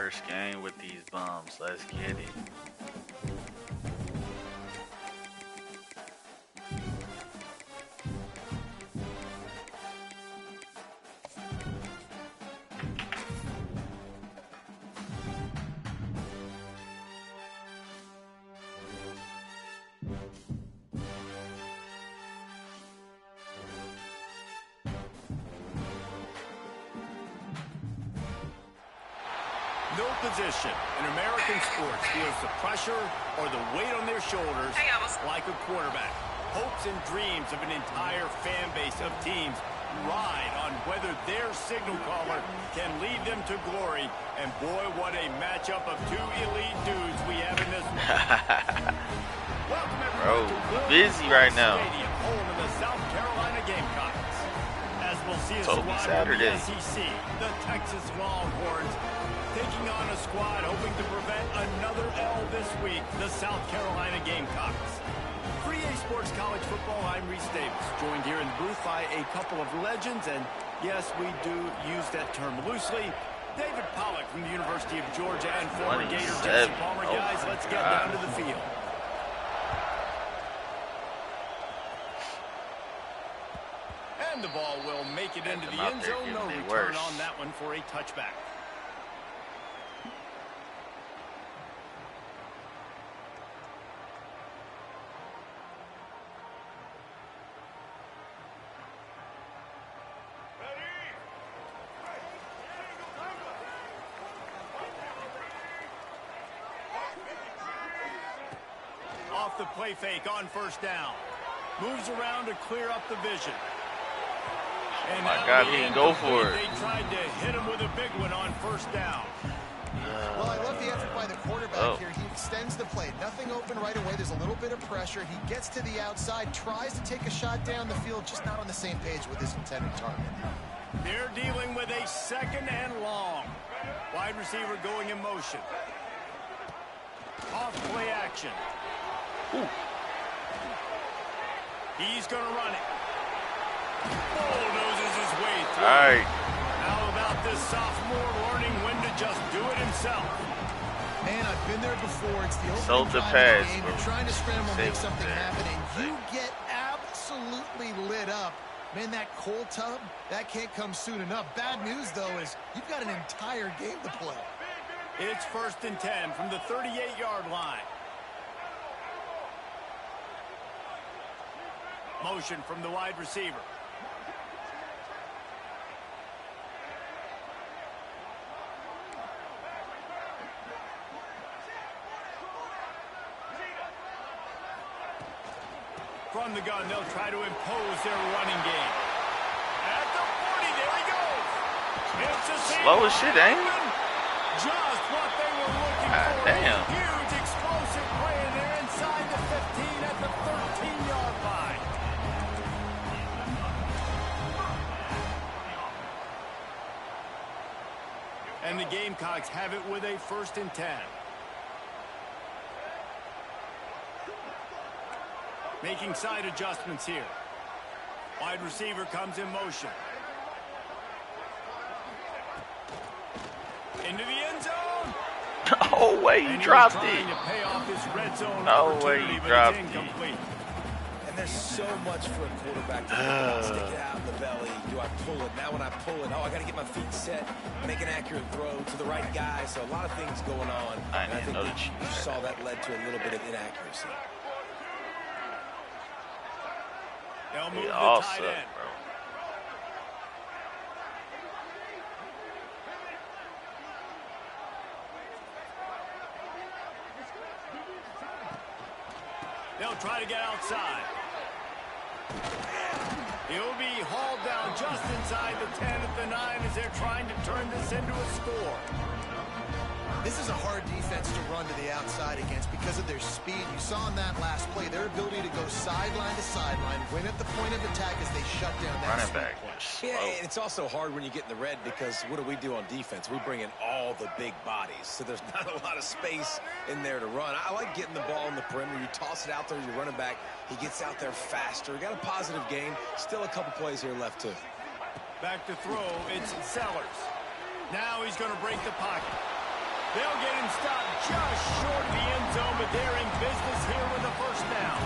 First game with these bums. Let's get it. No position in American sports feels the pressure or the weight on their shoulders like a quarterback. Hopes and dreams of an entire fan base of teams ride on whether their signal caller can lead them to glory. And boy, what a matchup of two elite dudes we have in this one. Welcome everyone to busy right now. Stadium, home of the South Carolina Gamecocks. As we'll see a squad Saturday. from the SEC, the Texas Longhorns, taking on a squad hoping to prevent another L this week, the South Carolina Gamecocks. 3A Sports College Football, I'm Reese Davis, joined here in the booth by a couple of legends, and yes, we do use that term loosely. David Pollock from the University of Georgia and former Gator Jesse Palmer. Guys, let's get down to the field. And the ball will make it into the end zone. No return on that one for a touchback. Off the play fake on first down. Moves around to clear up the vision. And my God, he can go for it. They tried to hit him with a big one on first down. Well, I love the effort by the quarterback here. He extends the play. Nothing open right away. There's a little bit of pressure. He gets to the outside, tries to take a shot down the field, just not on the same page with his intended target. They're dealing with a second and long. Wide receiver going in motion. Off play action. Ooh. He's going to run it. Bulldozes his way through. All right. How about this sophomore learning when to just do it himself? Man, I've been there before. It's the Sold opening the drive of pass, the game. bro. You're trying to scramble, make something there. happen, and you get absolutely lit up. Man, that cold tub, that can't come soon enough. Bad news, though, is you've got an entire game to play. It's 1st and 10 from the 38-yard line. Motion from the wide receiver. From the gun, they'll try to impose their running game. At the 40, there he goes. It's a Slow as shit, ain't it? Just what they were looking for. Damn. A huge explosive play, and they're inside the 15 at the 13-yard line. And the Gamecocks have it with a 1st and 10. Making side adjustments here. Wide receiver comes in motion. Into the end zone. Oh, wait, he dropped it. To pay off this red zone No way, he dropped it. And there's so much for a quarterback to do. Stick it out in the belly. Do I pull it? Now when I pull it, I got to get my feet set, make an accurate throw to the right guy. So a lot of things going on. I think know you saw that led to a little bit of inaccuracy. They'll move He the all tight suck, end. bro. They'll try to get outside. He'll be hauled down just inside the 10 at the 9 as they're trying to turn this into a score. This is a hard defense to run to the outside against because of their speed. You saw in that last play their ability to go sideline to sideline, win at the point of attack as they shut down that Running speed back. play. Yeah, and it's also hard when you get in the red because what do we do on defense? We bring in all the big bodies, so there's not a lot of space in there to run. I like getting the ball in the perimeter. You toss it out there, your running back, he gets out there faster. Got a positive game. Still a couple plays here left too. Back to throw, it's Sellers. Now he's going to break the pocket. They'll get him stopped just short of the end zone, but they're in business here with a first down.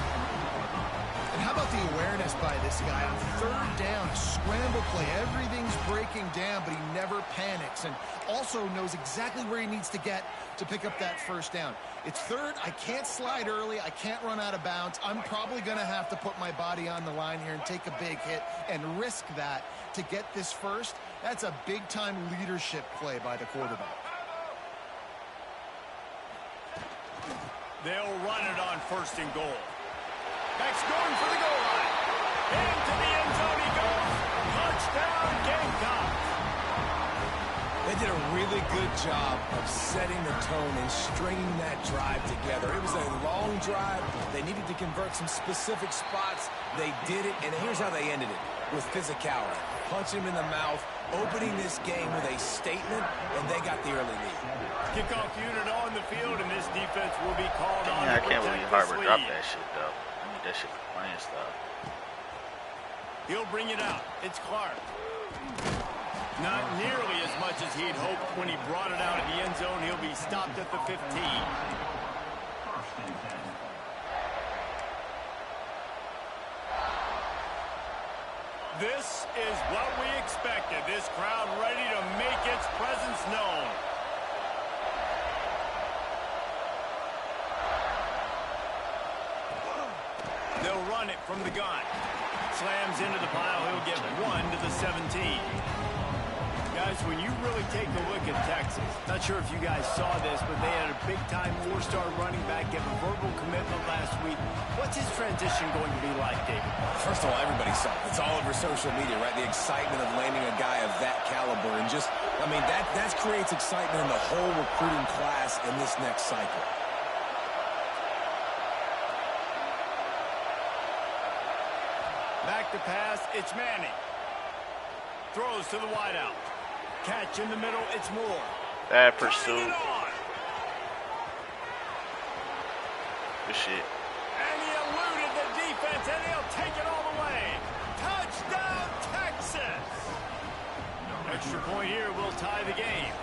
And how about the awareness by this guy on third down, a scramble play. Everything's breaking down, but he never panics and also knows exactly where he needs to get to pick up that first down. It's third. I can't slide early. I can't run out of bounds. I'm probably going to have to put my body on the line here and take a big hit and risk that to get this first. That's a big-time leadership play by the quarterback. They'll run it on first and goal. That's going for the goal line. Into the end zone he goes. Touchdown, Gamecocks. They did a really good job of setting the tone and stringing that drive together. It was a long drive. They needed to convert some specific spots. They did it, and here's how they ended it, with physicality. Punching him in the mouth, opening this game with a statement, and they got the early lead. Kickoff unit on the field, and this defense will be called on. Yeah, I can't believe Harvard dropped that shit, though. I mean, that shit was playing stuff. He'll bring it out. It's Clark. Not nearly as much as he'd hoped when he brought it out in the end zone. He'll be stopped at the 15. This is what we expected. This crowd ready to make its presence known. They'll run it from the gun. Slams into the pile. He'll get 1 to the 17. Guys, when you really take a look at Texas, not sure if you guys saw this, but they had a big-time four-star running back give a verbal commitment last week. What's his transition going to be like, David? First of all, everybody saw it. It's all over social media, right? The excitement of landing a guy of that caliber. And just, I mean, that creates excitement in the whole recruiting class in this next cycle. Back to pass, it's Manning. Throws to the wideout. Catch in the middle, it's Moore. Bad pursuit. Good shit. And he eluded the defense, and he'll take it all the way. Touchdown, Texas! Extra point here will tie the game.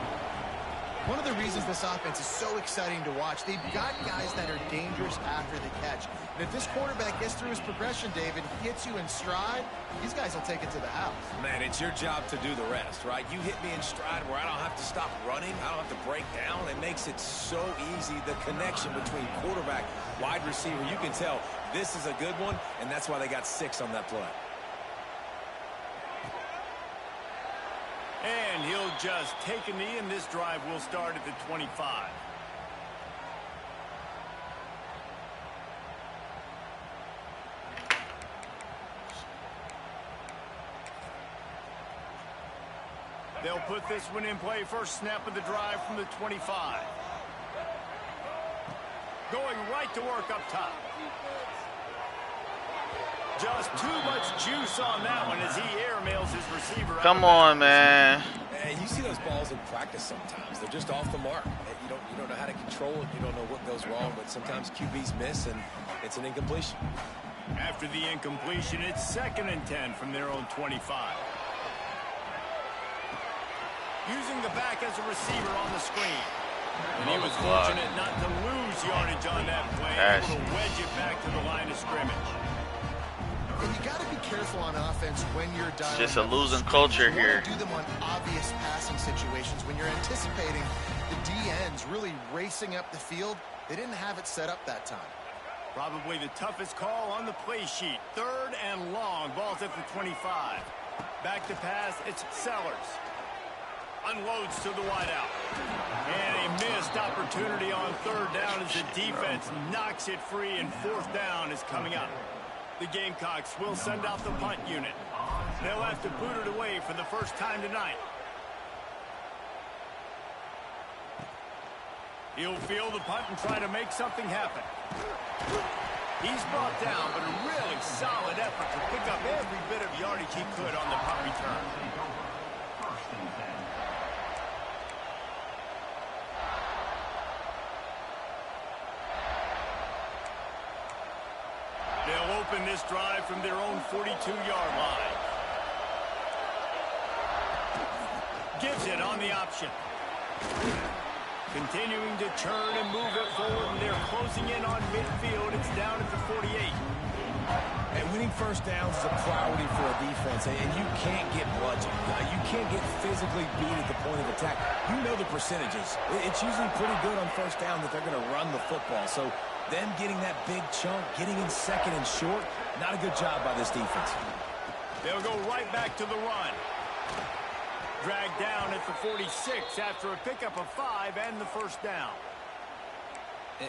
One of the reasons this offense is so exciting to watch, they've got guys that are dangerous after the catch. And if this quarterback gets through his progression, David, hits you in stride, these guys will take it to the house. Man, it's your job to do the rest, right? You hit me in stride where I don't have to stop running. I don't have to break down. It makes it so easy. The connection between quarterback, wide receiver, you can tell this is a good one, and that's why they got 6 on that play. And he'll just take a knee, and this drive will start at the 25. They'll put this one in play. First snap of the drive from the 25. Going right to work up top. Just too much juice on that one as he airmails his receiver. Come on, man. And you see those balls in practice sometimes. They're just off the mark. You don't know how to control it. You don't know what goes wrong, but sometimes QBs miss, and it's an incompletion. After the incompletion, it's 2nd and 10 from their own 25. Using the back as a receiver on the screen. And he was fortunate not to lose yardage on that play. Able to wedge it back to the line of scrimmage. And you got to be careful on offense when you're dialing. Just a losing culture here. You want to do them on obvious passing situations when you're anticipating the DNs really racing up the field. They didn't have it set up that time. Probably the toughest call on the play sheet. 3rd and long. Ball's at the 25. Back to pass. It's Sellers. Unloads to the wideout. And a missed opportunity on 3rd down as the defense knocks it free, and 4th down is coming up. The Gamecocks will send out the punt unit. They'll have to boot it away for the first time tonight. He'll field the punt and try to make something happen. He's brought down, but a really solid effort to pick up every bit of yardage he could on the punt return. They'll open this drive from their own 42-yard line. Gives it on the option. Continuing to turn and move it forward, and they're closing in on midfield. It's down at the 48. And winning first downs is a priority for a defense, and you can't get bludgeoned. You can't get physically beat at the point of attack. You know the percentages. It's usually pretty good on first down that they're going to run the football. So them getting that big chunk, getting in second and short, not a good job by this defense. They'll go right back to the run. Dragged down at the 46 after a pickup of 5 and the first down.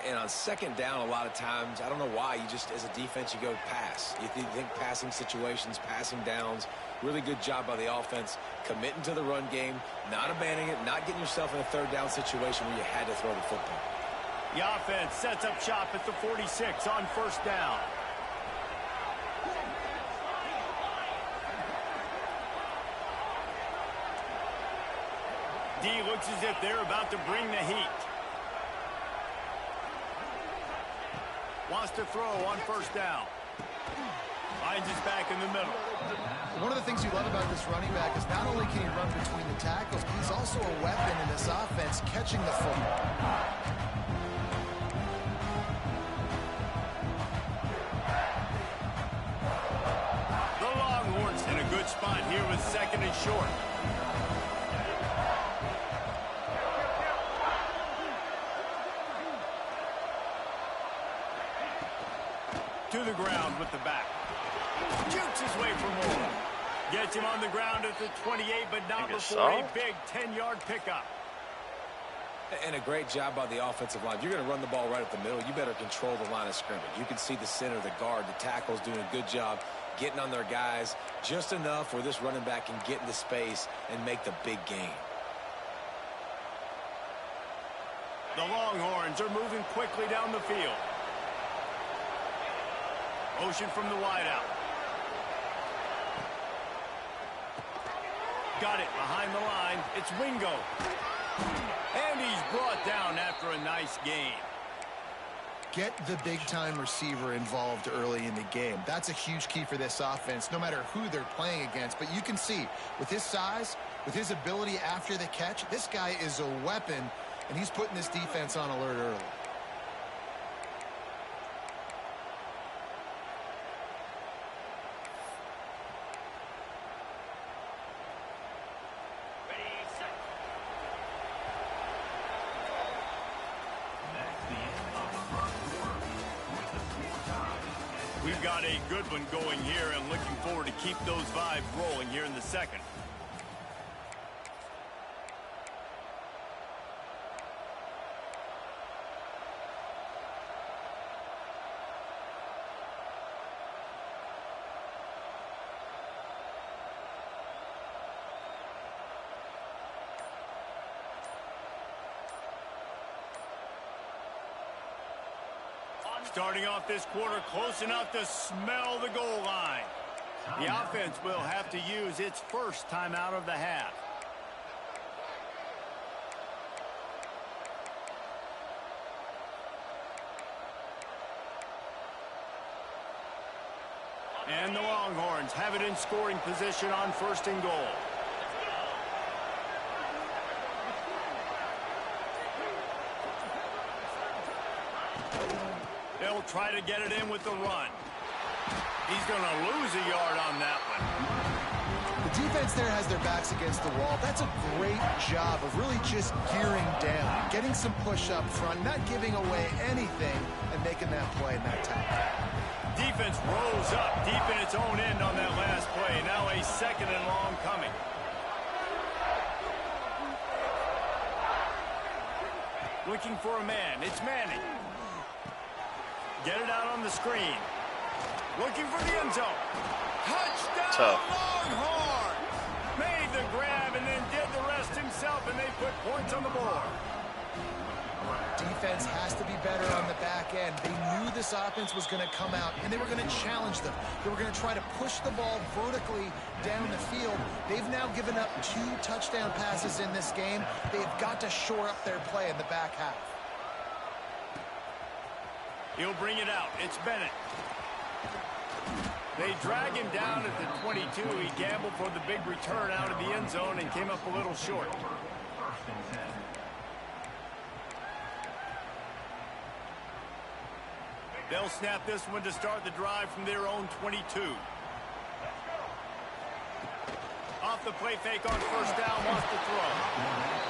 And on second down, a lot of times, I don't know why, you just, as a defense, you go pass. You think passing situations, passing downs. Really good job by the offense, committing to the run game, not abandoning it, not getting yourself in a third down situation where you had to throw the football. The offense sets up shop at the 46 on first down. D looks as if they're about to bring the heat. Wants to throw on first down. Finds his back in the middle. One of the things you love about this running back is not only can he run between the tackles, but he's also a weapon in this offense catching the football. The Longhorns in a good spot here with second and short. To the ground with the back. Jukes his way for more. Gets him on the ground at the 28, but not before a big 10-yard pickup. And a great job by the offensive line. If you're going to run the ball right up the middle, you better control the line of scrimmage. You can see the center, the guard, the tackles doing a good job getting on their guys just enough where this running back can get into space and make the big gain. The Longhorns are moving quickly down the field. Motion from the wideout. Got it behind the line. It's Wingo. And he's brought down after a nice gain. Get the big-time receiver involved early in the game. That's a huge key for this offense, no matter who they're playing against. But you can see, with his size, with his ability after the catch, this guy is a weapon, and he's putting this defense on alert early. We've got a good one going here and looking forward to keep those vibes rolling here in the second. Starting off this quarter close enough to smell the goal line. The offense will have to use its first timeout of the half. And the Longhorns have it in scoring position on first and goal. They'll try to get it in with the run. He's going to lose a yard on that one. The defense there has their backs against the wall. That's a great job of really just gearing down, getting some push up front, not giving away anything, and making that play in that time. Defense rose up deep in its own end on that last play. Now a second and long coming. Looking for a man. It's Manning. Get it out on the screen. Looking for the end zone. Touchdown, Longhorns! Made the grab and then did the rest himself, and they put points on the board. Defense has to be better on the back end. They knew this offense was going to come out, and they were going to challenge them. They were going to try to push the ball vertically down the field. They've now given up 2 touchdown passes in this game. They've got to shore up their play in the back half. He'll bring it out. It's Bennett. They drag him down at the 22. He gambled for the big return out of the end zone and came up a little short. They'll snap this one to start the drive from their own 22. Off the play fake on first down, wants to throw.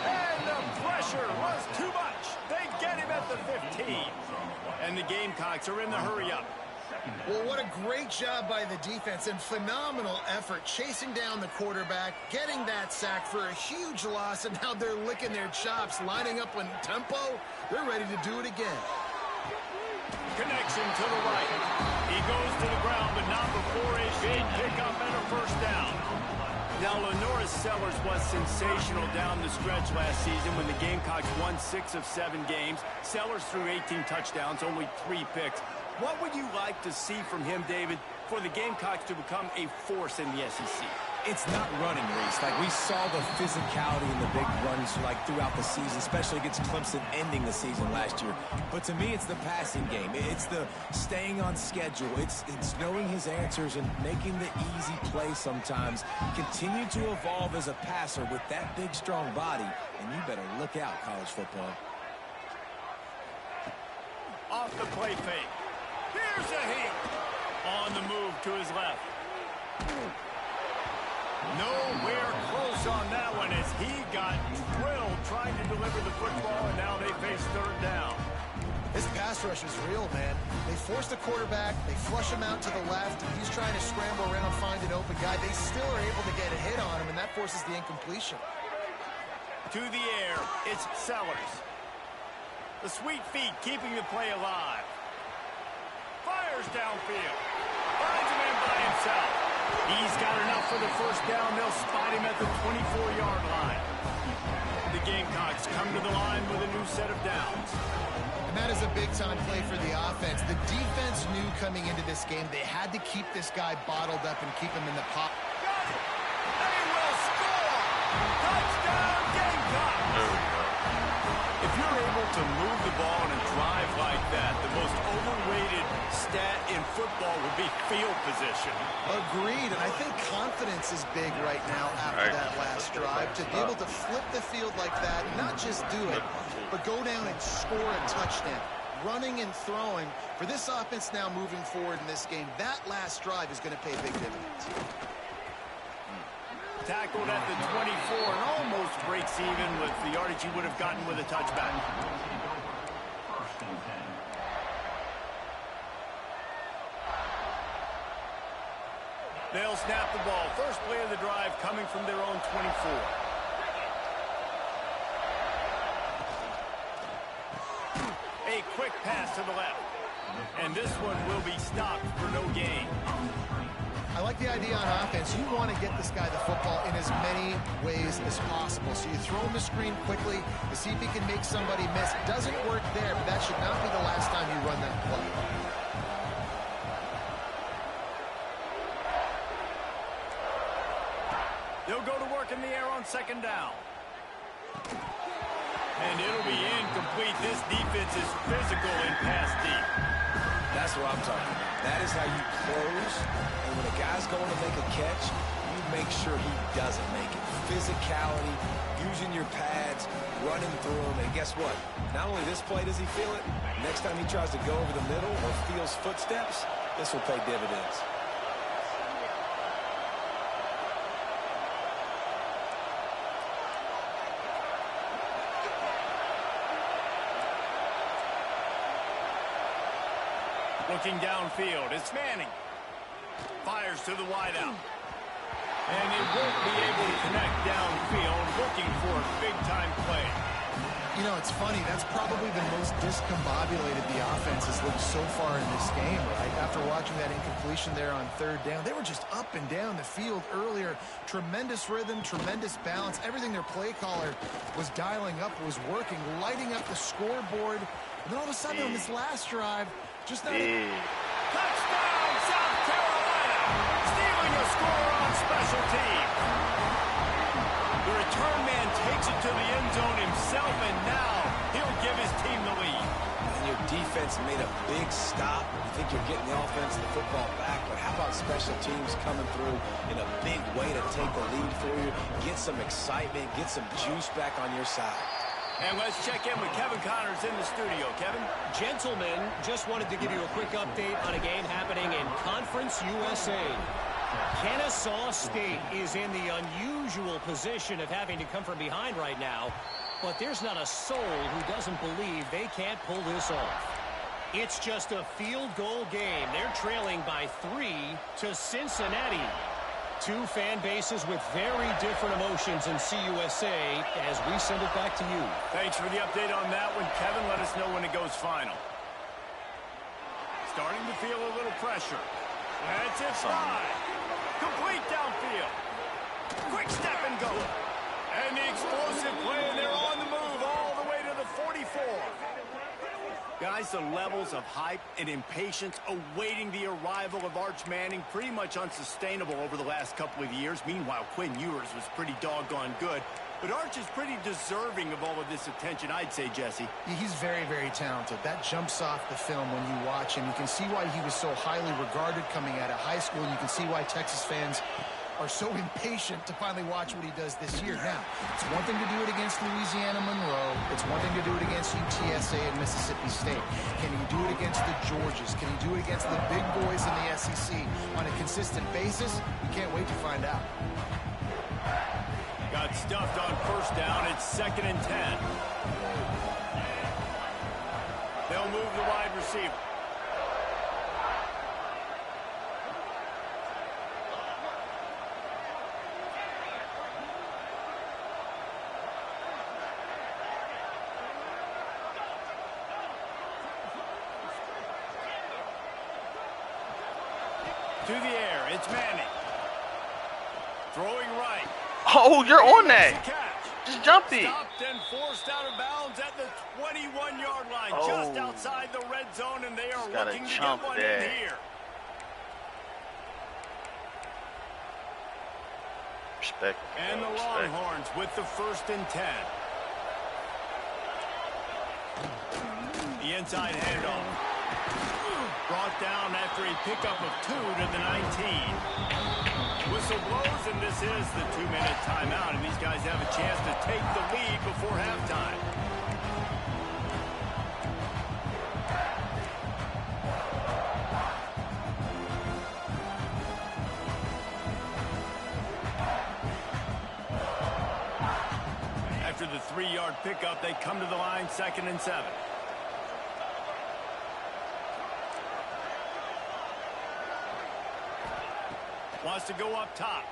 And the pressure was too much. They get him at the 15. And the Gamecocks are in the hurry-up. Well, what a great job by the defense and phenomenal effort chasing down the quarterback, getting that sack for a huge loss, and now they're licking their chops, lining up in tempo. They're ready to do it again. Connection to the right. He goes to the ground, but not before a big pickup and a first down. Now, Lenora Sellers was sensational down the stretch last season when the Gamecocks won 6 of 7 games. Sellers threw 18 touchdowns, only 3 picks. What would you like to see from him, David, for the Gamecocks to become a force in the SEC? It's not running, Reese. Like, we saw the physicality in the big runs, like, throughout the season, especially against Clemson ending the season last year. But to me, it's the passing game. It's the staying on schedule. It's knowing his answers and making the easy play sometimes. Continue to evolve as a passer with that big, strong body, and you better look out, college football. Off the play fake. Here's a heel. On the move to his left. Nowhere close on that one as he got drilled trying to deliver the football, and now they face third down. This pass rush is real, man. They force the quarterback, they flush him out to the left, and he's trying to scramble around, find an open guy. They still are able to get a hit on him, and that forces the incompletion. To the air, it's Sellers. The sweet feet keeping the play alive. Fires downfield. Finds a man by himself. He's got enough for the first down. They'll spot him at the 24-yard line. The Gamecocks come to the line with a new set of downs. And that is a big-time play for the offense. The defense knew coming into this game they had to keep this guy bottled up and keep him in the pocket. Got it! They will score! Touchdown, Gamecocks! There we go. If you're able to move the ball in a drive like that, the most overrated stat in football would be field position. Agreed, and I think confidence is big right now after that last drive. To be able to flip the field like that, not just do it, but go down and score a touchdown. Running and throwing. For this offense now moving forward in this game, that last drive is going to pay big dividends. Tackled at the 24 and almost breaks even with the yardage he would have gotten with a touchback. They'll snap the ball. First play of the drive coming from their own 24. A quick pass to the left. And this one will be stopped for no gain. I like the idea on offense. You want to get this guy the football in as many ways as possible. So you throw him the screen quickly to see if he can make somebody miss. It doesn't work there, but that should not be the last time you run that play. They'll go to work in the air on second down. And it'll be incomplete. This defense is physical in pass deep. That's what I'm talking about. That is how you close. And when a guy's going to make a catch, you make sure he doesn't make it. Physicality, using your pads, running through them. And guess what? Not only this play does he feel it, next time he tries to go over the middle or feels footsteps, this will pay dividends. Looking downfield, it's Manning. Fires to the wideout. And he won't be able to connect downfield, looking for a big-time play. You know, it's funny. That's probably the most discombobulated the offense has looked so far in this game, right? After watching that incompletion there on third down, they were just up and down the field earlier. Tremendous rhythm, tremendous balance. Everything their play caller was dialing up was working, lighting up the scoreboard. And then all of a sudden on this last drive, just not Touchdown, South Carolina! Stealing a score on special teams. The return man takes it to the end zone himself, and now he'll give his team the lead. And your defense made a big stop. You think you're getting the offense, the football back, but how about special teams coming through in a big way to take the lead for you, get some excitement, get some juice back on your side. And let's check in with Kevin Connors in the studio. Kevin? Gentlemen, just wanted to give you a quick update on a game happening in Conference USA. Kennesaw State is in the unusual position of having to come from behind right now, but there's not a soul who doesn't believe they can't pull this off. It's just a field goal game. They're trailing by 3 to Cincinnati. Two fan bases with very different emotions in CUSA as we send it back to you. Thanks for the update on that one, Kevin. Let us know when it goes final. Starting to feel a little pressure. That's it, slide. Complete downfield. Quick step and go. And the explosive play, and they're on the move all the way to the 44. Guys, the levels of hype and impatience awaiting the arrival of Arch Manning pretty much unsustainable over the last couple of years. Meanwhile, Quinn Ewers was pretty doggone good. But Arch is pretty deserving of all of this attention, I'd say, Jesse. He's very, very talented. That jumps off the film when you watch him. You can see why he was so highly regarded coming out of high school, and you can see why Texas fans are so impatient to finally watch what he does this year. Now, it's one thing to do it against Louisiana Monroe. It's one thing to do it against UTSA and Mississippi State. Can he do it against the Georgias? Can he do it against the big boys in the SEC on a consistent basis? We can't wait to find out. Got stuffed on first down. It's 2nd and 10. They'll move the wide receiver. To the air, it's Manning. Throwing right. Oh, you're on that. Just jumpy. Stopped and forced out of bounds at the 21-yard line, just outside the red zone, and they are looking to get one in here. Respect. And the Longhorns with the 1st and 10. The inside handoff. Brought down after a pickup of 2 to the 19. Whistle blows, and this is the 2-minute timeout, and these guys have a chance to take the lead before halftime. After the 3-yard pickup, they come to the line, 2nd and 7. Wants to go up top.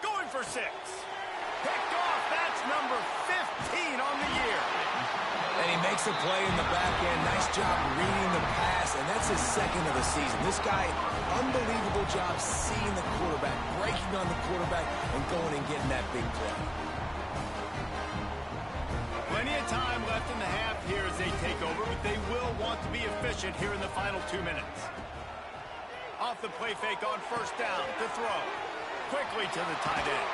Going for 6. Picked off. That's number 15 on the year. And he makes a play in the back end. Nice job reading the pass, and that's his 2nd of the season. This guy, unbelievable job seeing the quarterback, breaking on the quarterback, and going and getting that big play. Plenty of time left in the half here as they take over, but they will want to be efficient here in the final 2 minutes. Off the play fake on first down to throw. Quickly to the tight end.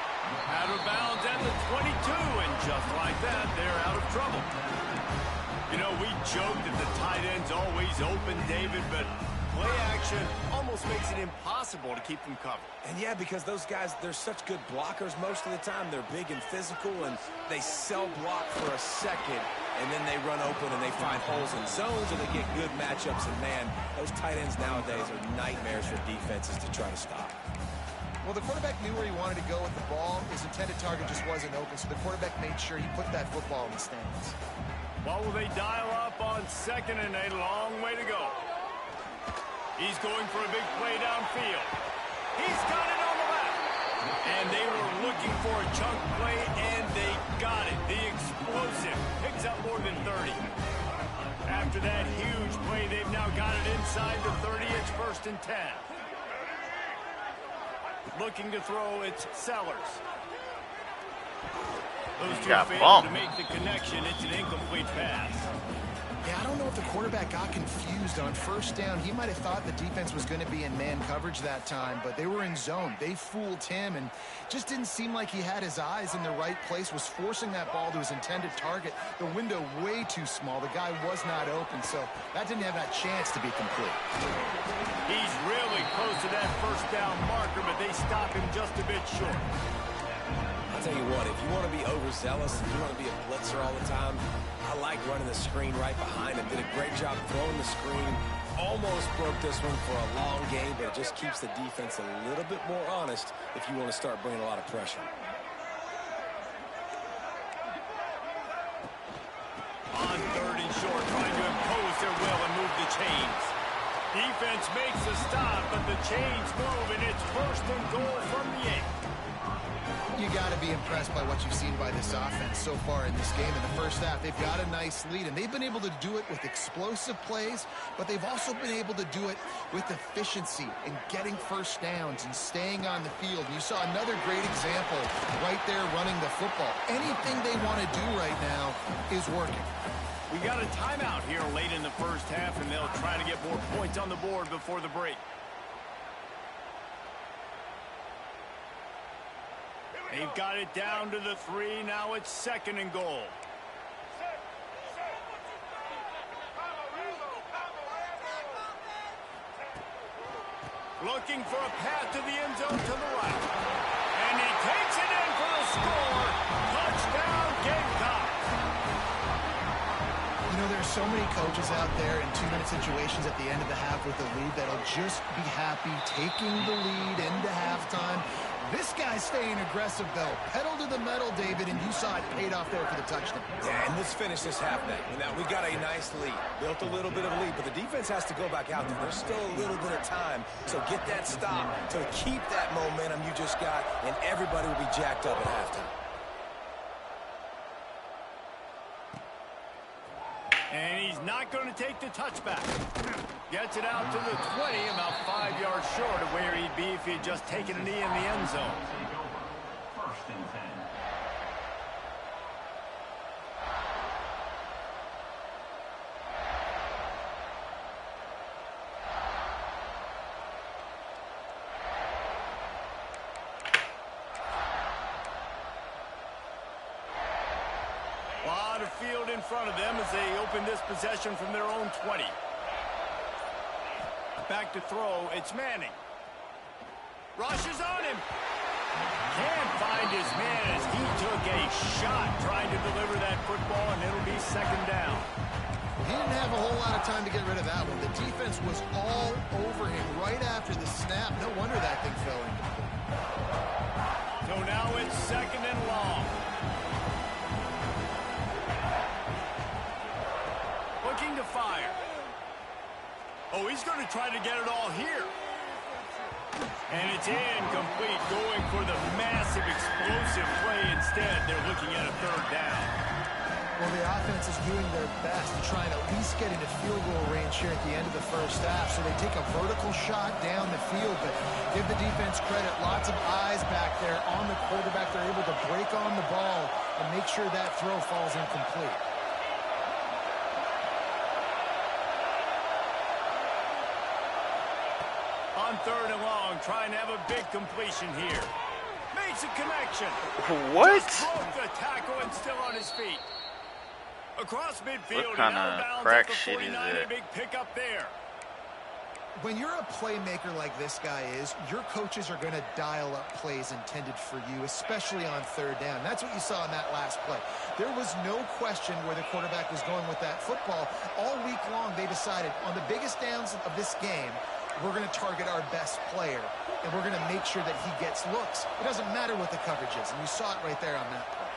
Out of bounds at the 22, and just like that, they're out of trouble. You know, we joke that the tight end's always open, David, but play action almost makes it impossible to keep them covered. And yeah, because those guys, they're such good blockers most of the time. They're big and physical, and they cell block for a second, and then they run open and they find holes in zones, and they get good matchups. And man, those tight ends nowadays are nightmares for defenses to try to stop. Well, the quarterback knew where he wanted to go with the ball. His intended target just wasn't open, so the quarterback made sure he put that football in the stands. Well, will they dial up on 2nd and a long way to go? He's going for a big play downfield. He's got it on the left. And they were looking for a chunk play, and they got it. The explosive picks up more than 30. After that huge play, they've now got it inside the 30. It's 1st and 10. Looking to throw, it's Sellers. Those two failed to make the connection. It's an incomplete pass. Yeah, I don't know if the quarterback got confused on first down. He might have thought the defense was going to be in man coverage that time, but they were in zone. They fooled him, and just didn't seem like he had his eyes in the right place, was forcing that ball to his intended target. The window way too small. The guy was not open, so that didn't have that chance to be complete. He's really close to that first down marker, but they stop him just a bit short. I'll tell you what, if you want to be overzealous, if you want to be a blitzer all the time, I like running the screen right behind him. Did a great job throwing the screen. Almost broke this one for a long game, but it just keeps the defense a little bit more honest if you want to start bringing a lot of pressure. On 3rd and short, trying to impose their will and move the chains. Defense makes a stop, but the chains move, and it's 1st and goal from the 8. You got to be impressed by what you've seen by this offense so far in this game. In the first half, they've got a nice lead, and they've been able to do it with explosive plays, but they've also been able to do it with efficiency and getting first downs and staying on the field. You saw another great example right there running the football. Anything they want to do right now is working. We got a timeout here late in the first half, and they'll try to get more points on the board before the break. They've got it down to the 3. Now it's 2nd and goal. Looking for a path to the end zone to the right. And he takes it in for the score. Touchdown, Gamecocks. You know, there's so many coaches out there in 2-minute situations at the end of the half with the lead that'll just be happy taking the lead into halftime. This guy's staying aggressive, though. Pedal to the metal, David, and you saw it paid off there for the touchdown. Yeah, and let's finish this half now. Now, we got a nice lead. Built a little bit of a lead, but the defense has to go back out there. There's still a little bit of time. So get that stop to keep that momentum you just got, and everybody will be jacked up at halftime. And he's not going to take the touchback. Gets it out to the 20, about 5 yards short of where he'd be if he'd just taken a knee in the end zone. First and 10. Lot of field in front of them as they open this possession from their own 20. Back to throw, it's Manning. Rushes on him. Can't find his man as he took a shot trying to deliver that football, and it'll be 2nd down. He didn't have a whole lot of time to get rid of that one. The defense was all over him right after the snap. No wonder that thing fell in. So now it's 2nd and long. Looking to fire. Oh, he's going to try to get it all here. And it's incomplete, going for the massive explosive play instead. They're looking at a 3rd down. Well, the offense is doing their best to try and at least get into field goal range here at the end of the first half. So they take a vertical shot down the field, but give the defense credit. Lots of eyes back there on the quarterback. They're able to break on the ball and make sure that throw falls incomplete. On 3rd and long, trying to have a big completion here. Makes a connection. What? Just broke the tackle and still on his feet. Across midfield. What kind of crack shit is that? Big pickup there. When you're a playmaker like this guy is, your coaches are going to dial up plays intended for you, especially on 3rd down. That's what you saw in that last play. There was no question where the quarterback was going with that football. All week long, they decided on the biggest downs of this game, we're going to target our best player, and we're going to make sure that he gets looks. It doesn't matter what the coverage is, and you saw it right there on that play.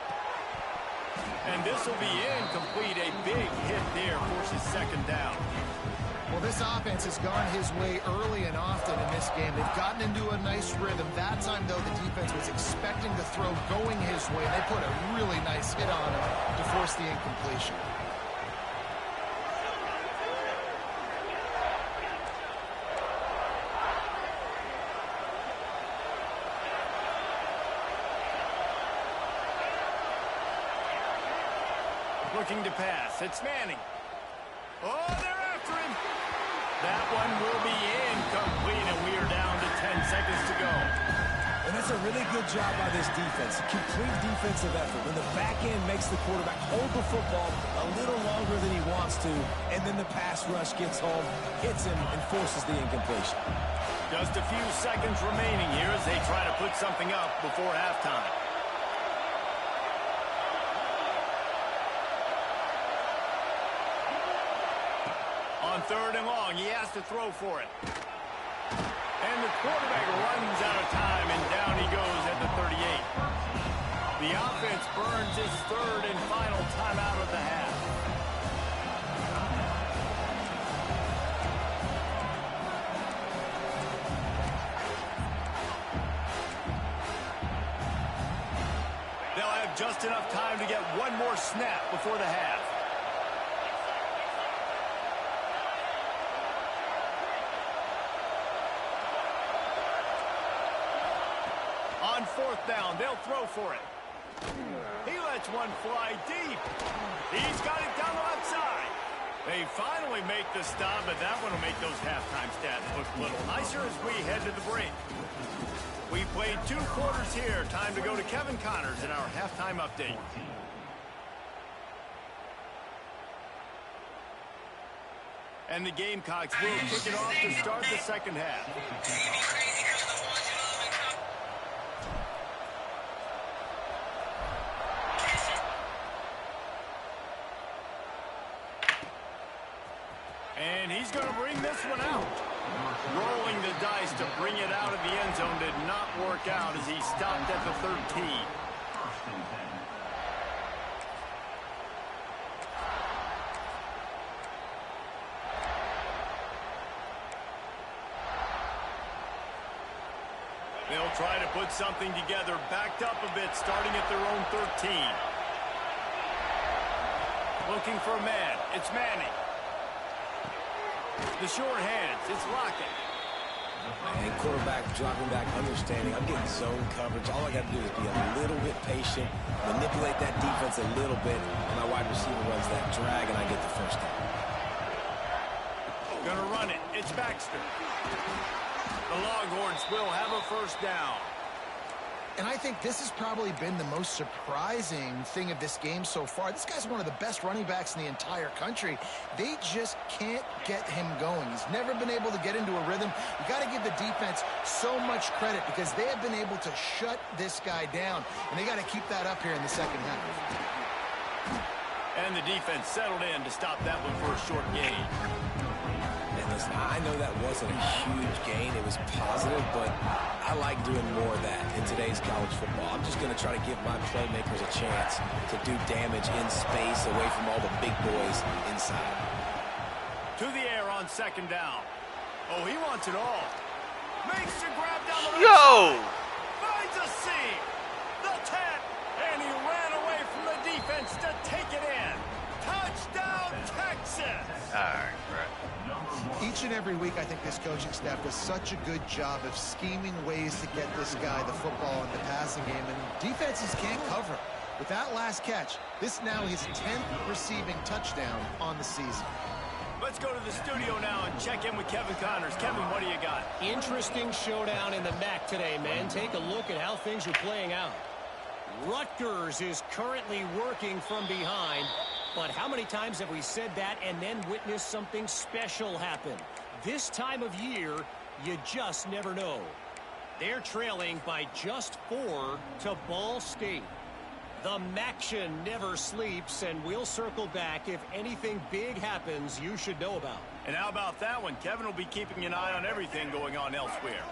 And this will be incomplete. A big hit there forces 2nd down. Well, this offense has gone his way early and often in this game. They've gotten into a nice rhythm. That time, though, the defense was expecting the throw going his way, and they put a really nice hit on him to force the incompletion. Looking to pass. It's Manning. Oh, they're after him. That one will be incomplete, and we are down to 10 seconds to go. And that's a really good job by this defense. Complete defensive effort. When the back end makes the quarterback hold the football a little longer than he wants to, and then the pass rush gets home, hits him, and forces the incompletion. Just a few seconds remaining here as they try to put something up before halftime. On 3rd and long, he has to throw for it. And the quarterback runs out of time, and down he goes at the 38. The offense burns its 3rd and final timeout of the half. They'll have just enough time to get one more snap before the half. On 4th down, they'll throw for it. He lets one fly deep. He's got it down the left side. They finally make the stop, but that one will make those halftime stats look a little nicer as we head to the break. We played 2 quarters here. Time to go to Kevin Connors in our halftime update. And the Gamecocks will kick it off to start the second half. And he's going to bring this one out. Rolling the dice to bring it out of the end zone did not work out as he stopped at the 13. They'll try to put something together, backed up a bit, starting at their own 13. Looking for a man. It's Manning. The short hands. It's Lockett. And quarterback dropping back, understanding. I'm getting zone coverage. All I got to do is be a little bit patient, manipulate that defense a little bit, and my wide receiver runs that drag, and I get the first down. Gonna run it. It's Baxter. The Longhorns will have a first down. And I think this has probably been the most surprising thing of this game so far. This guy's one of the best running backs in the entire country. They just can't get him going. He's never been able to get into a rhythm. You got to give the defense so much credit because they have been able to shut this guy down, and they got to keep that up here in the second half. And the defense settled in to stop that one for a short gain. Listen, I know that wasn't a huge gain. It was positive, but I like doing more of that in today's college football. I'm just going to try to give my playmakers a chance to do damage in space away from all the big boys inside. To the air on 2nd down. Oh, he wants it all. Makes the grab down the Yo! side. Finds a seam. The 10. And he ran away from the defense to take it in. Touchdown, Texas! All right, right. Each and every week, I think this coaching staff does such a good job of scheming ways to get this guy the football in the passing game, and defenses can't cover him. With that last catch, this now his 10th receiving touchdown on the season. Let's go to the studio now and check in with Kevin Connors. Kevin, what do you got? Interesting showdown in the MAC today, man. Take a look at how things are playing out. Rutgers is currently working from behind. But how many times have we said that and then witnessed something special happen? This time of year, you just never know. They're trailing by just 4 to Ball State. The Maction never sleeps, and we'll circle back if anything big happens you should know about. And how about that one? Kevin will be keeping an eye on everything going on elsewhere.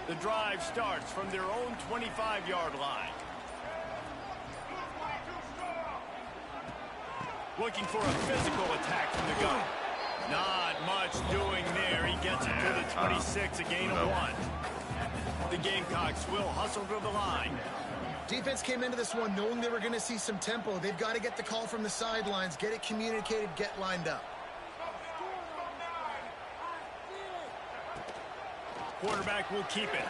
The drive starts from their own 25-yard line. Looking for a physical attack from the gun. Not much doing there. He gets it to the 26, a gain of 1. The Gamecocks will hustle to the line. Defense came into this one knowing they were going to see some tempo. They've got to get the call from the sidelines, get it communicated, get lined up. Quarterback will keep it.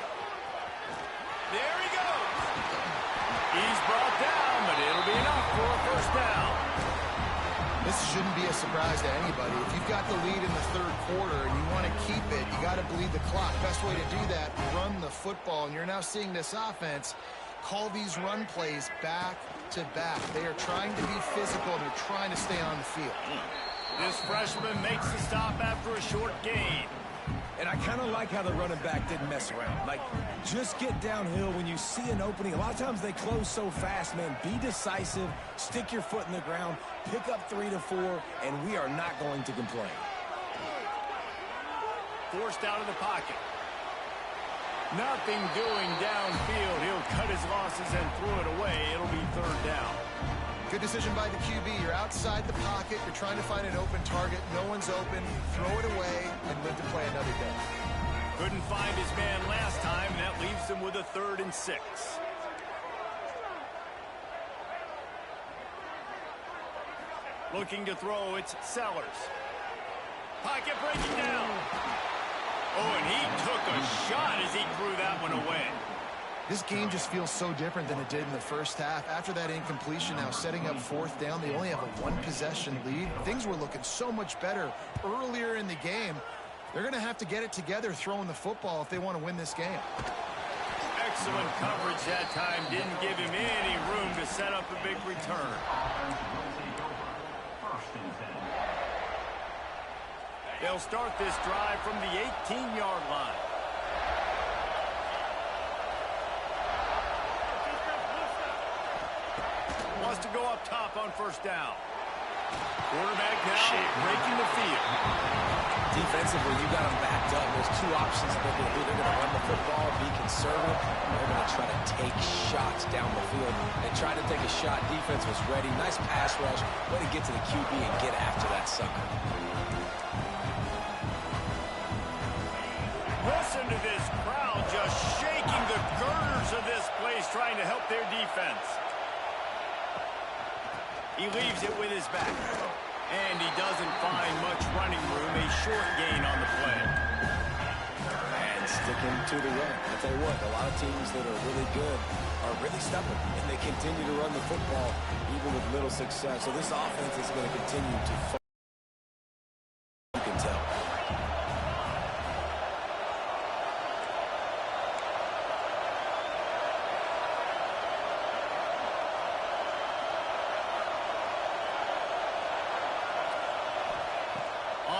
There he goes. He's brought down, but it'll be enough for a first down. This shouldn't be a surprise to anybody. If you've got the lead in the 3rd quarter and you want to keep it, you got to bleed the clock. Best way to do that, run the football. And you're now seeing this offense call these run plays back to back. They are trying to be physical, and they're trying to stay on the field. This freshman makes the stop after a short gain. And I kind of like how the running back didn't mess around. Like, just get downhill when you see an opening. A lot of times they close so fast, man. Be decisive, stick your foot in the ground, pick up 3 to 4, and we are not going to complain. forced out of the pocket. Nothing doing downfield. He'll cut his losses and throw it away. It'll be third down. Good decision by the QB. You're outside the pocket. You're trying to find an open target. No one's open. Throw it away and live to play another day. Couldn't find his man last time. That leaves him with a 3rd and 6. Looking to throw, it's Sellers. Pocket breaking down. Oh, and he took a shot as he threw that one away. This game just feels so different than it did in the first half. After that incompletion, now setting up 4th down, they only have a 1-possession lead. Things were looking so much better earlier in the game. They're going to have to get it together throwing the football if they want to win this game. Excellent coverage that time. Didn't give him any room to set up a big return. They'll start this drive from the 18-yard line. Wants to go up top on 1st down. Quarterback now breaking the field. Defensively, you got them backed up. There's 2 options that they're going to do. They're going to run the football, be conservative, and they're going to try to take shots down the field. They tried to take a shot. Defense was ready. Nice pass rush. Way to get to the QB and get after that sucker. Listen to this crowd just shaking the girders of this place, trying to help their defense. He leaves it with his back. And he doesn't find much running room. A short gain on the play. And sticking to the run. I'll tell you what, a lot of teams that are really good are really stubborn. And they continue to run the football even with little success. So this offense is going to continue to focus. You can tell.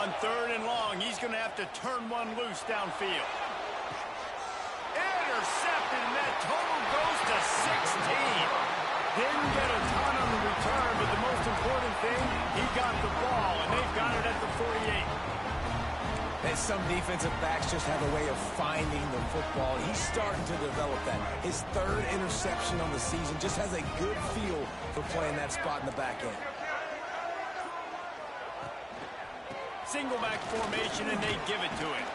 On 3rd and long, he's going to have to turn one loose downfield. Intercepted, and that total goes to 16. Didn't get a ton on the return, but the most important thing, he got the ball, and they've got it at the 48. And some defensive backs just have a way of finding the football. He's starting to develop that. His 3rd interception on the season, just has a good feel for playing that spot in the back end. Single back formation, and they give it to him.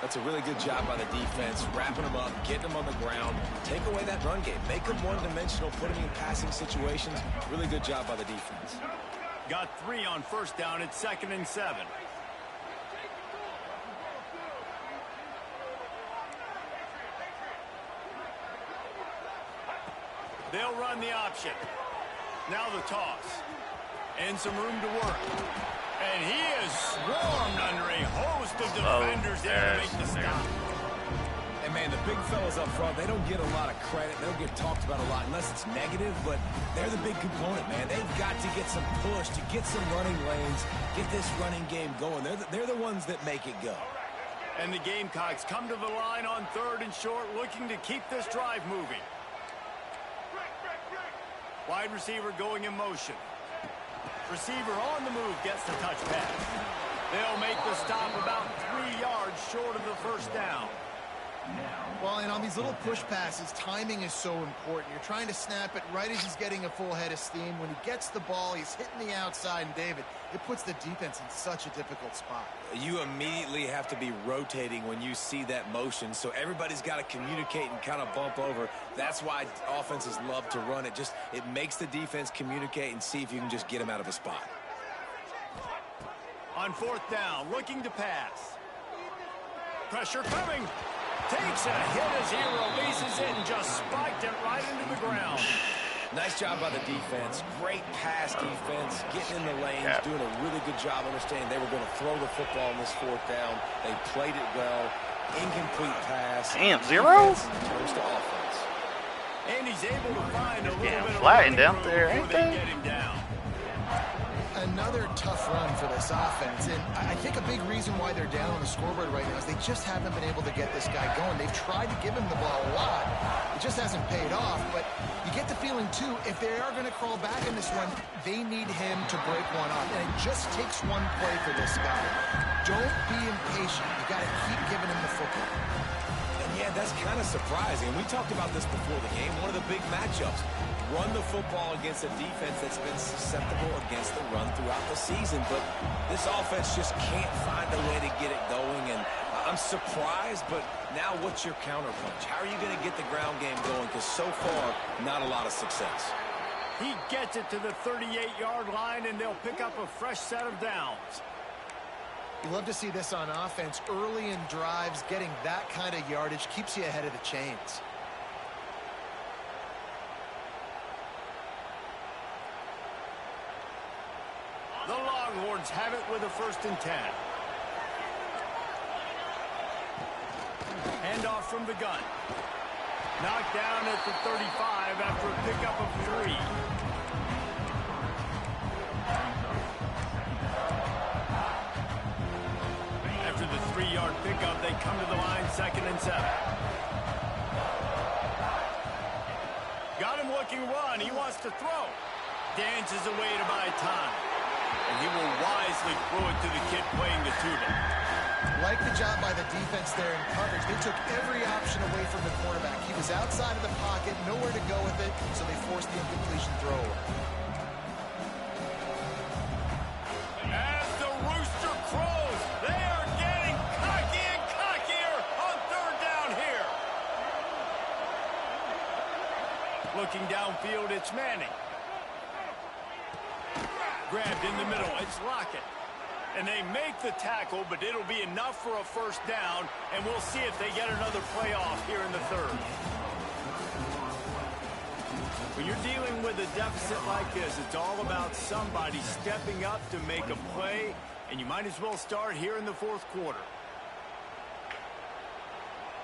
That's a really good job by the defense, wrapping them up, getting them on the ground, take away that run game, make them one-dimensional, put them in passing situations. Really good job by the defense. Got 3 on 1st down. It's 2nd and 7. They'll run the option. Now the toss. And some room to work. And he is swarmed under a host of defenders there to make the stop. And, man, the big fellas up front, they don't get a lot of credit. They don't get talked about a lot unless it's negative, but they're the big component, man. They've got to get some push, to get some running lanes, get this running game going. They're the ones that make it go. And the Gamecocks come to the line on 3rd and short, looking to keep this drive moving. Wide receiver going in motion. Receiver on the move gets the touch pass. They'll make the stop about 3 yards short of the 1st down. Well, and on these little push passes, timing is so important. You're trying to snap it right as he's getting a full head of steam. When he gets the ball, he's hitting the outside, and David, it puts the defense in such a difficult spot. You immediately have to be rotating when you see that motion, so everybody's got to communicate and kind of bump over. That's why offenses love to run it. It makes the defense communicate and see if you can just get him out of a spot. On 4th down, looking to pass. Pressure coming. Takes a hit as he releases it and just spiked it right into the ground. Nice job by the defense. Great pass defense, getting in the lanes, doing a really good job understanding they were going to throw the football in this 4th down. They played it well. Incomplete pass. Damn, 0? Turns to offense. And he's able to find a little bit of flattened out there, ain't they they? get him down. another tough run for this offense, and I think a big reason why they're down on the scoreboard right now is they just haven't been able to get this guy going. They've tried to give him the ball a lot. It just hasn't paid off, but you get the feeling, too, if they are going to crawl back in this one, they need him to break one off, and it just takes one play for this guy. Don't be impatient. You got to keep giving him the football. And yeah, that's kind of surprising. We talked about this before the game. One of the big matchups. Run the football against a defense that's been susceptible against the run throughout the season. But this offense just can't find a way to get it going. And I'm surprised, but now what's your counterpunch? How are you going to get the ground game going? Because so far, not a lot of success. He gets it to the 38-yard line, and they'll pick up a fresh set of downs. You love to see this on offense. Early in drives, getting that kind of yardage keeps you ahead of the chains. The Longhorns have it with a 1st and 10. Handoff from the gun. Knocked down at the 35 after a pickup of 3. After the 3-yard pickup, they come to the line 2nd and 7. Got him looking run. He wants to throw. Dances away to buy time. And he will wisely throw it to the kid playing the tuba. Like the job by the defense there in coverage. They took every option away from the quarterback. He was outside of the pocket, nowhere to go with it, so they forced the incompletion throw. As the rooster crows, they are getting cocky and cockier on 3rd down here. Looking downfield, it's Manning. Grabbed in the middle, it's Lockett. And they make the tackle, but it'll be enough for a 1st down, and we'll see if they get another playoff here in the 3rd. When you're dealing with a deficit like this, it's all about somebody stepping up to make a play, and you might as well start here in the 4th quarter.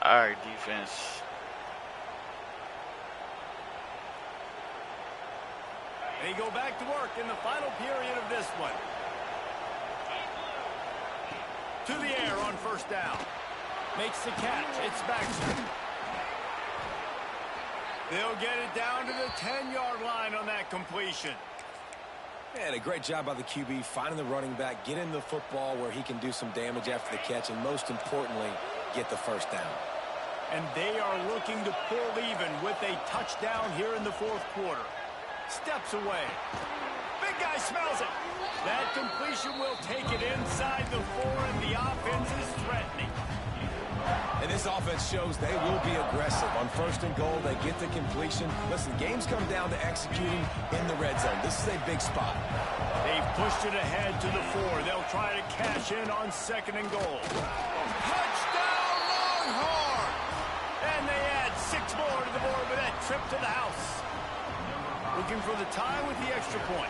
All right, defense. They go back to work in the final period of this one. To the air on 1st down. Makes the catch. It's Baxter. They'll get it down to the 10-yard line on that completion. And a great job by the QB finding the running back, getting the football where he can do some damage after the catch, and most importantly, get the 1st down. And they are looking to pull even with a touchdown here in the 4th quarter. Steps away. Big guy smells it. That completion will take it inside the 4, and the offense is threatening. And this offense shows they will be aggressive. On 1st and goal, they get the completion. Listen, games come down to executing in the red zone. This is a big spot. They've pushed it ahead to the 4. They'll try to cash in on 2nd and goal. Touchdown, Longhorn! And they add 6 more to the board with that trip to the house. Looking for the tie with the extra point.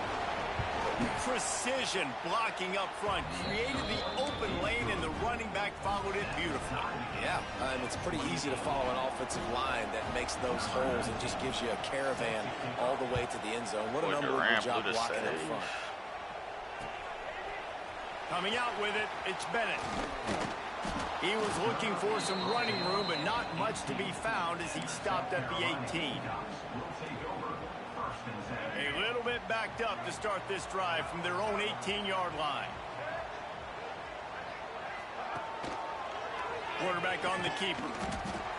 Precision blocking up front. Created the open lane, and the running back followed it beautifully. Yeah, and it's pretty easy to follow an offensive line that makes those holes and just gives you a caravan all the way to the end zone. What an unbelievable job blocking up front. Coming out with it, it's Bennett. He was looking for some running room, but not much to be found as he stopped at the 18. A little bit backed up to start this drive from their own 18-yard line. Quarterback on the keeper.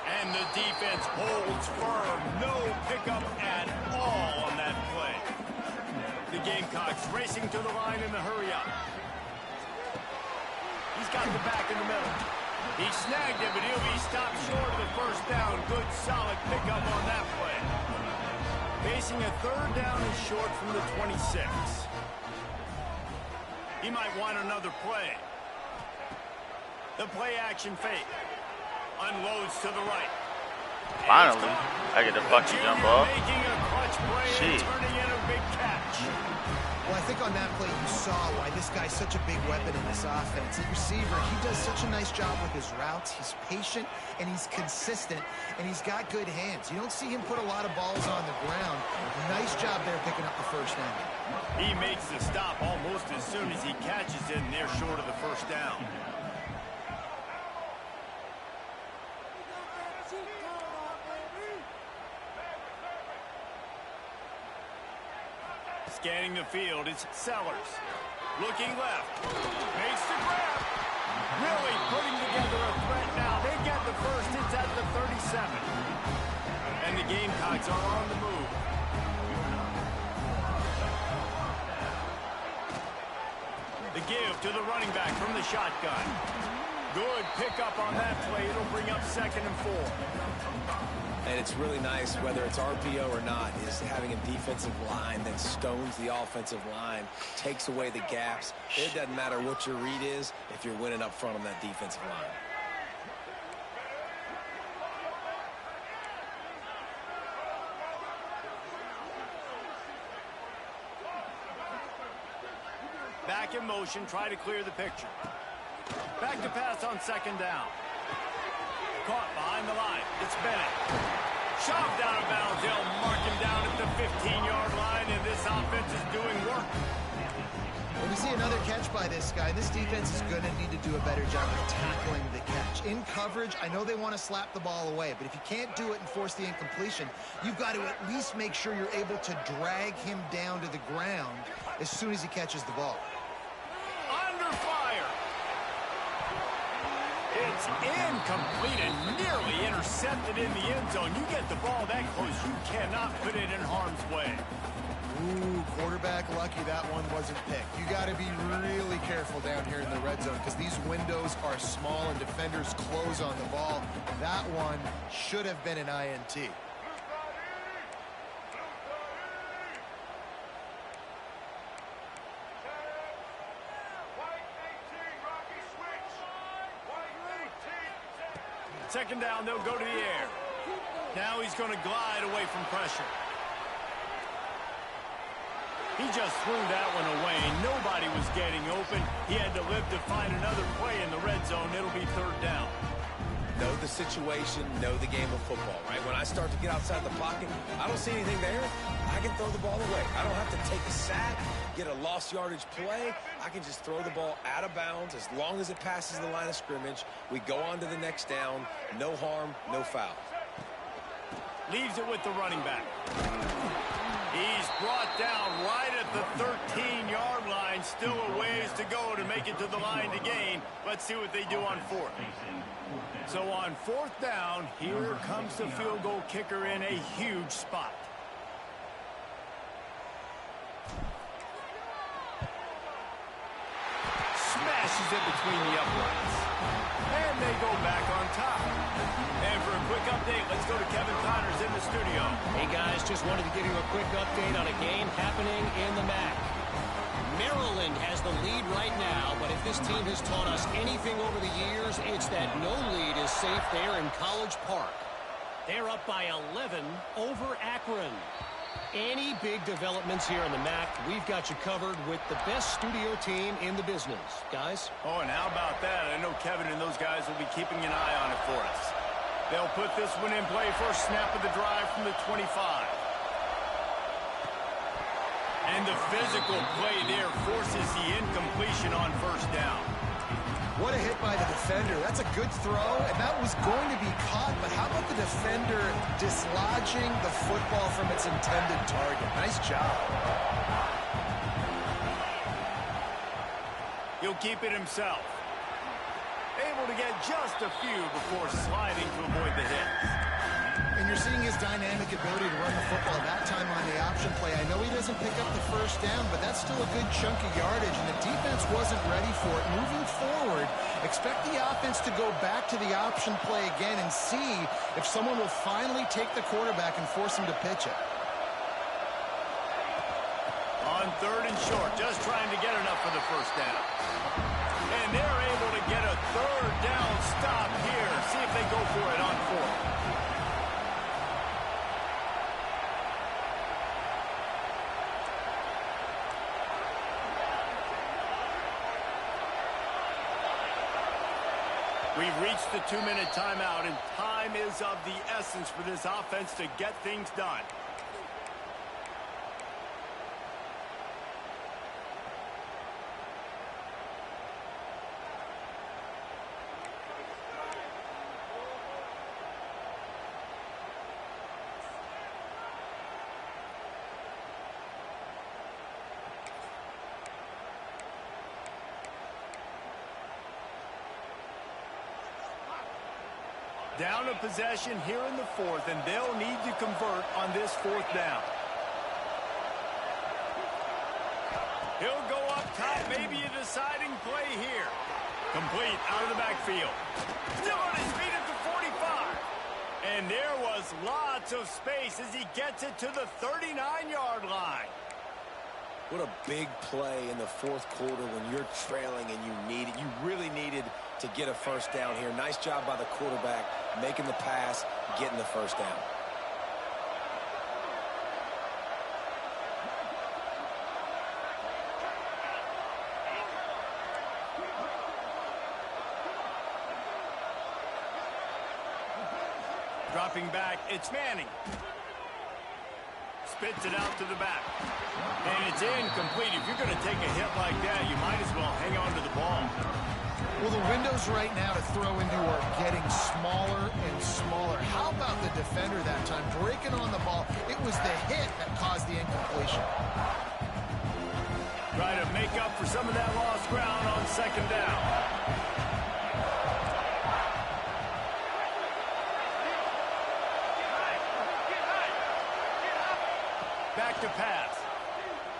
And the defense holds firm. No pickup at all on that play. The Gamecocks racing to the line in the hurry-up. He's got the back in the middle. He snagged it, but he'll be stopped short of the 1st down. Good, solid pickup on that play. Facing a 3rd down and short from the 26. He might want another play. The play action fake. Unloads to the right. Finally, I get the fucking jump off. Making a clutch play and turning in a big catch. Well, I think on that play you saw why this guy's such a big weapon in this offense. The receiver, he does such a nice job with his routes. He's patient, and he's consistent, and he's got good hands. You don't see him put a lot of balls on the ground. Nice job there picking up the 1st down. He makes the stop almost soon as he catches it, and they're short of the first down. Scanning the field, it's Sellers. Looking left. Makes the grab. Really putting together a threat now. They get the first. It's at the 37. And the Gamecocks are on the move. The give to the running back from the shotgun. Good pickup on that play. It'll bring up 2nd and 4. And it's really nice, whether it's RPO or not, is having a defensive line that stones the offensive line, takes away the gaps. It doesn't matter what your read is if you're winning up front on that defensive line. Back in motion, try to clear the picture. Back to pass on 2nd down. Caught behind the line. It's Bennett. Shoved out of bounds. They'll mark him down at the 15-yard line, and this offense is doing work. Well, we see another catch by this guy. This defense is going to need to do a better job of tackling the catch. In coverage, I know they want to slap the ball away, but if you can't do it and force the incompletion, you've got to at least make sure you're able to drag him down to the ground as soon as he catches the ball. Under fire. It's incomplete and nearly intercepted in the end zone. You get the ball that close, you cannot put it in harm's way. Ooh, quarterback lucky that one wasn't picked. You got to be really careful down here in the red zone because these windows are small and defenders close on the ball. That one should have been an INT. Second down, they'll go to the air. Now he's going to glide away from pressure. He just threw that one away. Nobody was getting open. He had to live to find another play in the red zone. It'll be 3rd down. Know the situation, know the game of football, right? When I start to get outside the pocket, I don't see anything there, I can throw the ball away. I don't have to take a sack, get a lost yardage play. I can just throw the ball out of bounds as long as it passes the line of scrimmage. We go on to the next down. No harm, no foul. Leaves it with the running back. He's brought down right at the 13-yard line. Still a ways to go to make it to the line to gain. Let's see what they do on 4th. So on 4th down, here comes the field goal kicker in a huge spot. Smashes it between the uprights. And they go back on top. And for a quick update, let's go to Kevin Connors in the studio. Hey, guys, just wanted to give you a quick update on a game happening in the MAC. Maryland has the lead right now, but if this team has taught us anything over the years, it's that no lead is safe there in College Park. They're up by 11 over Akron. Any big developments here in the MAC, we've got you covered with the best studio team in the business. Guys? Oh, and how about that? I know Kevin and those guys will be keeping an eye on it for us. They'll put this one in play. First snap of the drive from the 25. And the physical play there forces the incompletion on 1st down. What a hit by the defender. That's a good throw, and that was going to be caught, but how about the defender dislodging the football from its intended target? Nice job. He'll keep it himself. Able to get just a few before sliding to avoid the hit. And you're seeing his dynamic ability to run the football that time on the option play. I know he doesn't pick up the 1st down, but that's still a good chunk of yardage, and the defense wasn't ready for it. Moving forward, expect the offense to go back to the option play again and see if someone will finally take the quarterback and force him to pitch it. On 3rd and short, just trying to get enough for the 1st down. And they're able to get a 3rd down stop here. See if they go for it on 4th. We've reached the 2-minute timeout, and time is of the essence for this offense to get things done. Down a possession here in the fourth, and they'll need to convert on this fourth down. He'll go up top, maybe a deciding play here. Complete out of the backfield. Still on his feet at the 45. And there was lots of space as he gets it to the 39-yard line. What a big play in the fourth quarter when you're trailing and you really needed to get a first down here. Nice job by the quarterback making the pass, getting the first down. Dropping back, it's Manning. Spits it out to the back. And it's incomplete. If you're going to take a hit like that, you might as well hang on to the ball. Well, the windows right now to throw into are getting smaller and smaller. How about the defender that time breaking on the ball? It was the hit that caused the incompletion. Try to make up for some of that lost ground on second down. Back to pass.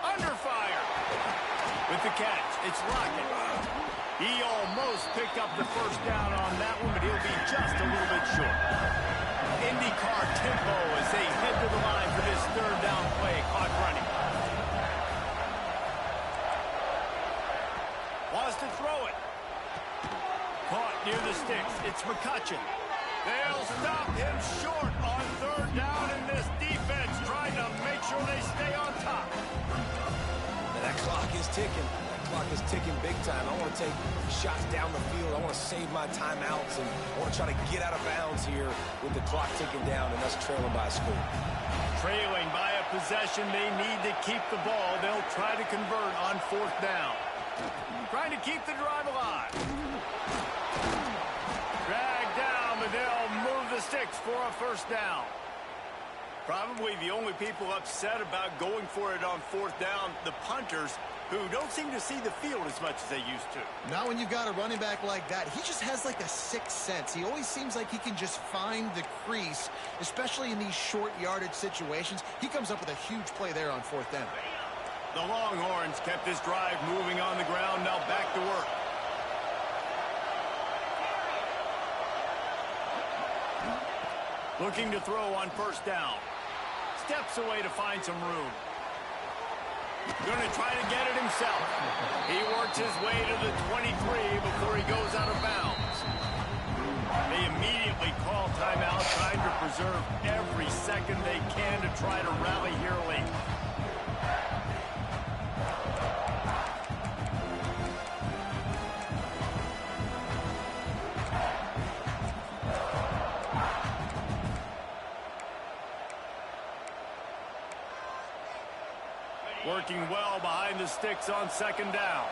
Under fire. With the catch, it's Lockett. He almost picked up the first down on that one, but he'll be just a little bit short. IndyCar tempo as they head to the line for this third down play. Clock running. Wants to throw it. Caught near the sticks. It's McCutcheon. They'll stop him short on third down in this defense, trying to make sure they stay on top. And that clock is ticking. That clock is ticking big time. I want to take shots down the field. I want to save my timeouts, and I want to try to get out of bounds here with the clock ticking down and us trailing by a score. Trailing by a possession, they need to keep the ball. They'll try to convert on fourth down. Trying to keep the drive alive. Drag down, but they'll move the sticks for a first down. Probably the only people upset about going for it on fourth down, the punters, who don't seem to see the field as much as they used to. Not when you've got a running back like that. He just has like a sixth sense. He always seems like he can just find the crease, especially in these short yardage situations. He comes up with a huge play there on fourth down. The Longhorns kept this drive moving on the ground. Now back to work. Looking to throw on first down. Steps away to find some room. Going to try to get it himself. He works his way to the 23 before he goes out of bounds. They immediately call timeout, trying to preserve every second they can to try to rally here late. Working well behind the sticks on second down.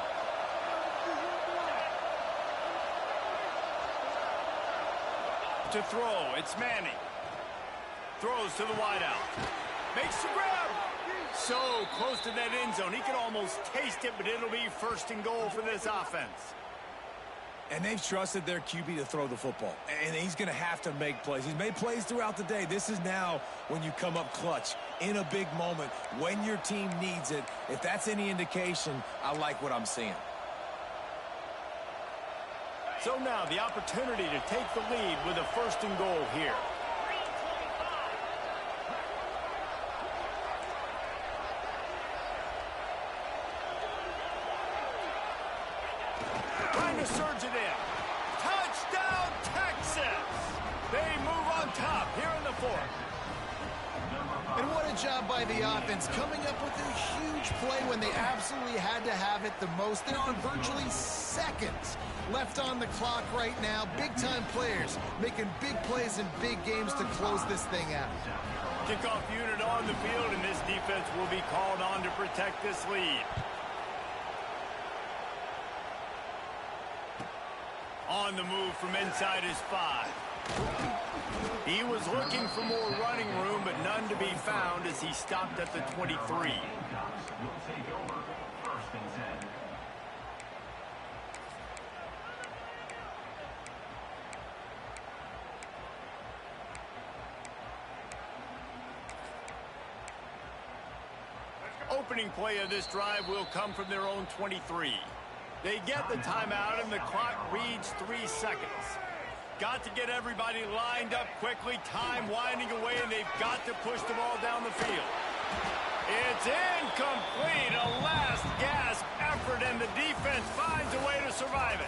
To throw, it's Manning. Throws to the wideout. Makes the grab. So close to that end zone. He can almost taste it, but it'll be first and goal for this offense. And they've trusted their QB to throw the football. And he's going to have to make plays. He's made plays throughout the day. This is now when you come up clutch in a big moment when your team needs it. If that's any indication, I like what I'm seeing. So now the opportunity to take the lead with a first and goal here. Trying to surge it in. Touchdown, Texas! They move on top here in the fourth. And what a job by the offense, coming up with a huge play when they absolutely had to have it the most. There are virtually seconds left on the clock right now. Big-time players making big plays in big games to close this thing out. Kickoff unit on the field, and this defense will be called on to protect this lead. On the move from inside his 5. He was looking for more running room, but none to be found as he stopped at the 23. Will take over first and 10. opening play of this drive will come from their own 23. They get the timeout, and the clock reads 3 seconds. Got to get everybody lined up quickly, time winding away, and they've got to push the ball down the field. It's incomplete, a last gasp effort, and the defense finds a way to survive it.